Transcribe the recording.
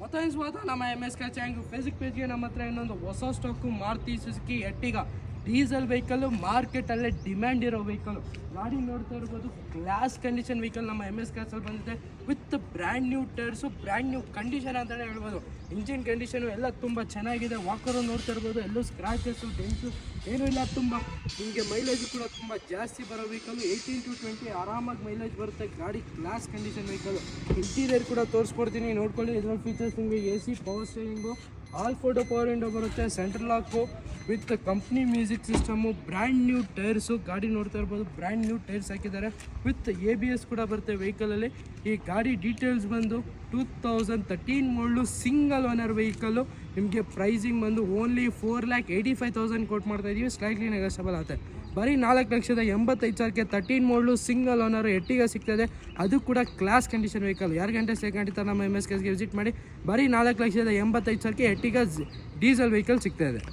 ಸ್ವಾಗತ ನಮ್ಮ MSK channel Facebook ಪೇಜ್ಗೆ. ನಮ್ಮ ಹತ್ರ ಇನ್ನೊಂದು ಹೊಸ stock Maruti Suzuki Ertiga diesel vehicle, ಮಾರ್ಕೆಟಲ್ಲೇ ಡಿಮ್ಯಾಂಡ್ ಇರೋ ವೆಹಿಕಲ್ಲು. ಗಾಡಿ ನೋಡ್ತಾ ಇರ್ಬೋದು, ಗ್ಲಾಸ್ ಕಂಡೀಷನ್ ವೆಹಿಕಲ್ ನಮ್ಮ MSK ಅಲ್ಲಿ ಬಂದಿದೆ with brand new tyres, brand new condition ಅಂತಲೇ ಹೇಳ್ಬೋದು. ಇಂಜಿನ್ ಕಂಡೀಷನು ಎಲ್ಲ ತುಂಬ ಚೆನ್ನಾಗಿದೆ. ವಾಕರು ನೋಡ್ತಾ ಇರ್ಬೋದು, ಎಲ್ಲೂ ಸ್ಕ್ರಾಚಸ್ಸು ಡೆಂಟ್ಸು ಏನೂ ಇಲ್ಲ. ತುಂಬ ನಿಮಗೆ ಮೈಲೇಜು ಕೂಡ ತುಂಬ ಜಾಸ್ತಿ ಬರೋ ವೆಹಿಕಲ್ಲು. 18 to 20 ಆರಾಮಾಗಿ ಮೈಲೇಜ್ ಬರುತ್ತೆ. ಗಾಡಿ ಗ್ಲಾಸ್ ಕಂಡೀಷನ್ ವೆಹಿಕಲ್ಲು. ಇಂಟೀರಿಯರ್ ಕೂಡ ತೋರಿಸ್ಕೊಡ್ತೀನಿ, ನೋಡ್ಕೊಳ್ಳಿ. ಇದರಲ್ಲಿ ಫೀಚರ್ಸ್ ನಿಮಗೆ AC, power steering, all photo power window ಬರುತ್ತೆ, central lock with company music system, brand new tyres. ಗಾಡಿ ನೋಡ್ತಾ ಇರ್ಬೋದು, ಬ್ರ್ಯಾಂಡ್ ನ್ಯೂ ಟೈರ್ಸ್ ಹಾಕಿದ್ದಾರೆ ವಿತ್ ABS ಕೂಡ ಬರುತ್ತೆ ವೆಹಿಕಲಲ್ಲಿ. ಈ ಗಾಡಿ ಡೀಟೇಲ್ಸ್ ಬಂದು 2013 ಮಾಡಲು ಸಿಂಗಲ್ ಓನರ್ ವೆಹಿಕಲ್ಲು. ನಿಮಗೆ ಪ್ರೈಸಿಂಗ್ ಬಂದು ಓನ್ಲಿ 4,85,000 ಕೊಟ್ಟು ಮಾಡ್ತಾ ಇದ್ದೀವಿ. ಸ್ಲೈಟ್ಲಿ ನೆಗೋಷಿಯಬಲ್ ಆಗುತ್ತೆ. ಬರೀ 4,85,000 13 ಮಾಡಲು ಸಿಂಗಲ್ ಓನರು ಎರ್ಟಿಗಾ ಸಿಗ್ತದೆ. ಅದು ಕೂಡ ಕ್ಲಾಸ್ ಕಂಡೀಷನ್ ವೆಹಿಕಲ್. ಯಾರು ಗಂಟೆ ಸೇರ್ಕೊಂಡಿರ್ತಾರೆ ನಮ್ಮ MSKಗೆ ವಿಸಿಟ್ ಮಾಡಿ. ಬರೀ 4,85,000 ಎರ್ಟಿಗಾ ಡೀಸೆಲ್ ವೆಹಿಕಲ್ ಸಿಗ್ತಾಯಿದೆ.